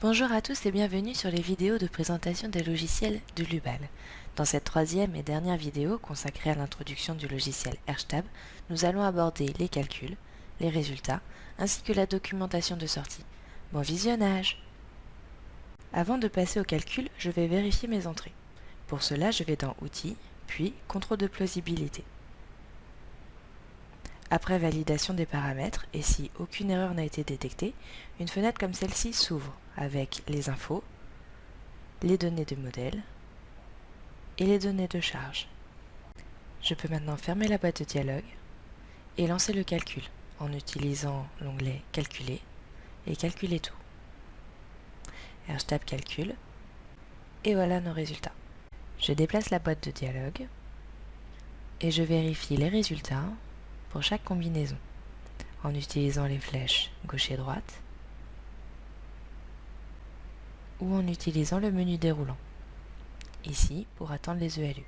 Bonjour à tous et bienvenue sur les vidéos de présentation des logiciels de Lubal. Dans cette troisième et dernière vidéo consacrée à l'introduction du logiciel Erstab, nous allons aborder les calculs, les résultats, ainsi que la documentation de sortie. Bon visionnage! Avant de passer au calcul, je vais vérifier mes entrées. Pour cela, je vais dans Outils, puis Contrôle de plausibilité. Après validation des paramètres, et si aucune erreur n'a été détectée, une fenêtre comme celle-ci s'ouvre avec les infos, les données de modèle et les données de charge. Je peux maintenant fermer la boîte de dialogue et lancer le calcul en utilisant l'onglet Calculer et Calculer tout. Erstab calcul et voilà nos résultats. Je déplace la boîte de dialogue et je vérifie les résultats pour chaque combinaison en utilisant les flèches gauche et droite ou en utilisant le menu déroulant, ici pour attendre les ELU.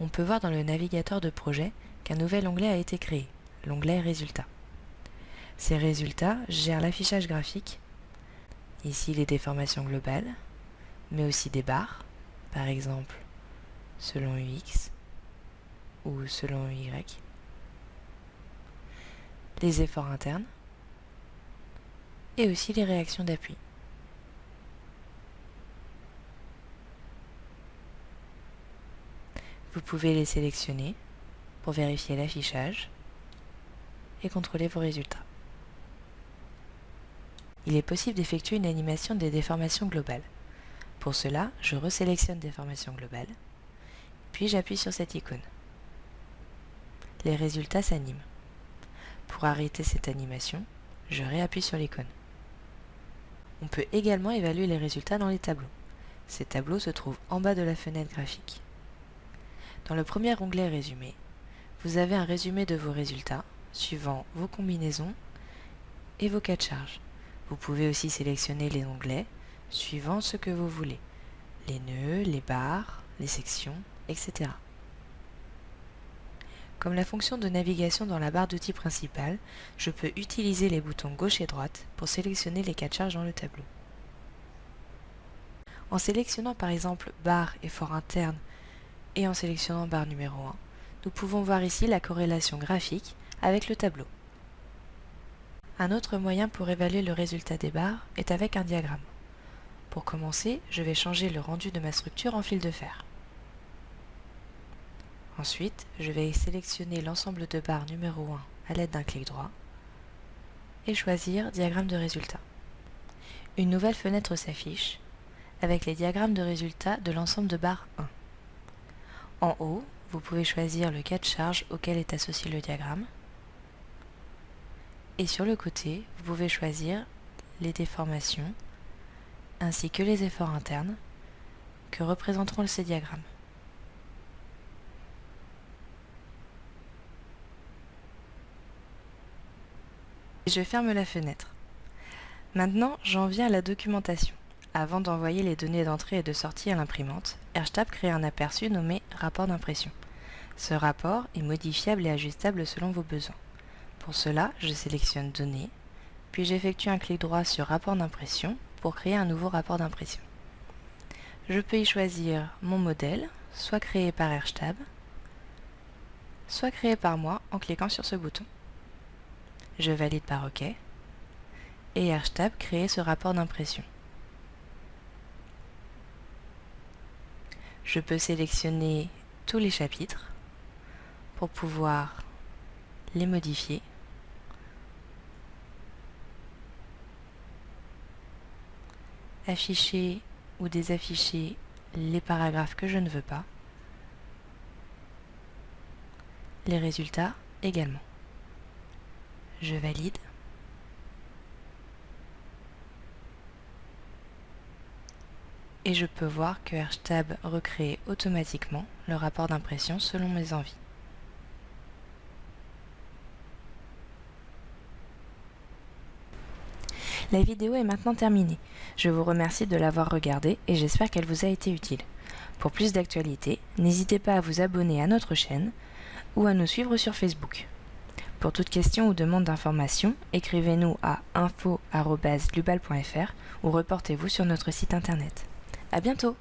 On peut voir dans le navigateur de projet qu'un nouvel onglet a été créé, l'onglet Résultats. Ces résultats gèrent l'affichage graphique, ici les déformations globales, mais aussi des barres, par exemple selon UX ou selon UY, les efforts internes et aussi les réactions d'appui. Vous pouvez les sélectionner pour vérifier l'affichage et contrôler vos résultats. Il est possible d'effectuer une animation des déformations globales. Pour cela, je resélectionne Déformation globale, puis j'appuie sur cette icône. Les résultats s'animent. Pour arrêter cette animation, je réappuie sur l'icône. On peut également évaluer les résultats dans les tableaux. Ces tableaux se trouvent en bas de la fenêtre graphique. Dans le premier onglet Résumé, vous avez un résumé de vos résultats, suivant vos combinaisons et vos cas de charge. Vous pouvez aussi sélectionner les onglets, suivant ce que vous voulez, les nœuds, les barres, les sections, etc. Comme la fonction de navigation dans la barre d'outils principale, je peux utiliser les boutons gauche et droite pour sélectionner les cas de charge dans le tableau. En sélectionnant par exemple barre effort interne et en sélectionnant barre numéro 1, nous pouvons voir ici la corrélation graphique avec le tableau. Un autre moyen pour évaluer le résultat des barres est avec un diagramme. Pour commencer, je vais changer le rendu de ma structure en fil de fer. Ensuite, je vais sélectionner l'ensemble de barres numéro 1 à l'aide d'un clic droit et choisir Diagramme de résultats. Une nouvelle fenêtre s'affiche avec les diagrammes de résultats de l'ensemble de barres 1. En haut, vous pouvez choisir le cas de charge auquel est associé le diagramme. Et sur le côté, vous pouvez choisir les déformations ainsi que les efforts internes que représenteront ces diagrammes. Je ferme la fenêtre. Maintenant, j'en viens à la documentation. Avant d'envoyer les données d'entrée et de sortie à l'imprimante, Erstab crée un aperçu nommé rapport d'impression. Ce rapport est modifiable et ajustable selon vos besoins. Pour cela, je sélectionne Données, puis j'effectue un clic droit sur Rapport d'impression pour créer un nouveau rapport d'impression. Je peux y choisir mon modèle, soit créé par Erstab, soit créé par moi en cliquant sur ce bouton. Je valide par OK et Erstab crée ce rapport d'impression. Je peux sélectionner tous les chapitres pour pouvoir les modifier afficher ou désafficher les paragraphes que je ne veux pas, les résultats également. Je valide et je peux voir que Erstab recrée automatiquement le rapport d'impression selon mes envies. La vidéo est maintenant terminée. Je vous remercie de l'avoir regardée et j'espère qu'elle vous a été utile. Pour plus d'actualités, n'hésitez pas à vous abonner à notre chaîne ou à nous suivre sur Facebook. Pour toute question ou demande d'information, écrivez-nous à info@lubal.fr ou reportez-vous sur notre site internet. À bientôt!